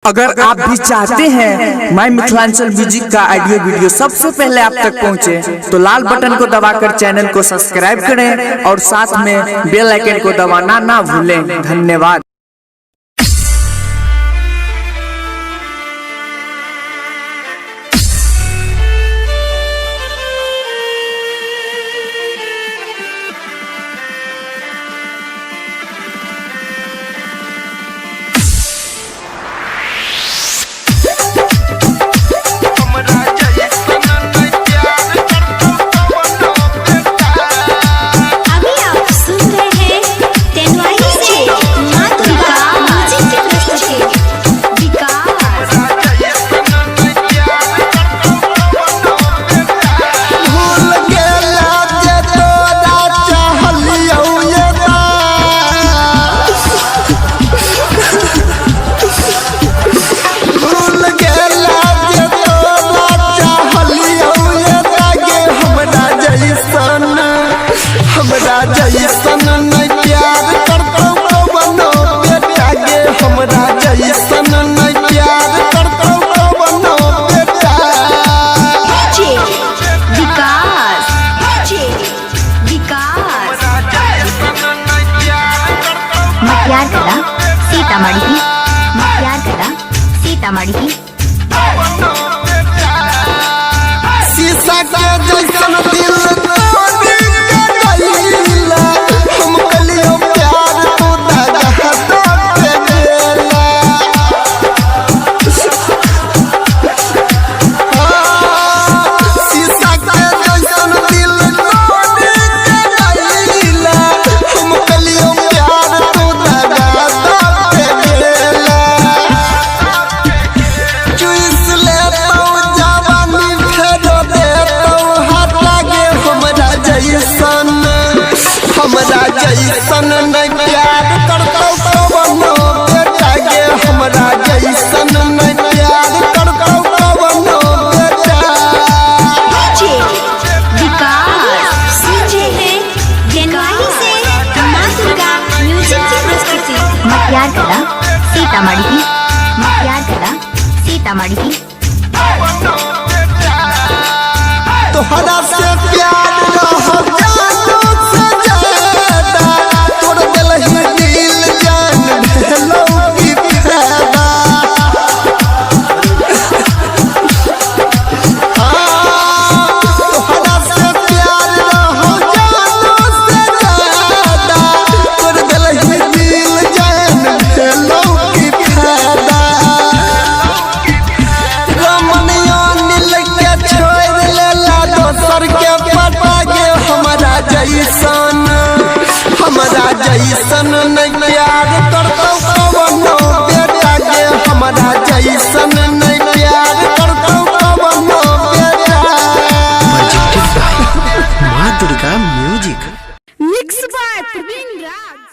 अगर आप भी चाहते हैं माय मिथिलांचल म्यूजिक का ऑडियो वीडियो सबसे पहले आप तक पहुंचे तो लाल बटन को दबाकर चैनल को सब्सक्राइब करें और साथ में बेल आइकन को दबाना ना भूलें। धन्यवाद। जैसन नहीं प्यार करतो बनो बेटा गे हमरा जैसन नहीं प्यार करतो बनो बेटा। विकास मटियार कला सीतामढ़ी शीशा के जैसन दिल हमरा जैसन नहीं प्यार करतो बनो बेटा गे हमरा जैसन नहीं प्यार करतो बनो बेटा। विकास सुनते हैं जनवरी से मां दुर्गा म्यूजिक की प्रस्तुति। मटियार कला सीतामढ़ी तोहरा से प्यार रहो जानो से ज्यादा तोड़ दिल दिल जान भेलो की फायदा। तोहरा से प्यार रहो जानो से ज्यादा तोड़ दिल जान भेलो की फायदा। रमनिया नील के छोड़ लेला दोसर के पटा गे हमरा जैसन नहीं प्यार करतो बनो बेटा गे हमरा जैसन नहीं प्यार करतो बनो बेटा। माँ Durga music mix by Praveen Raj.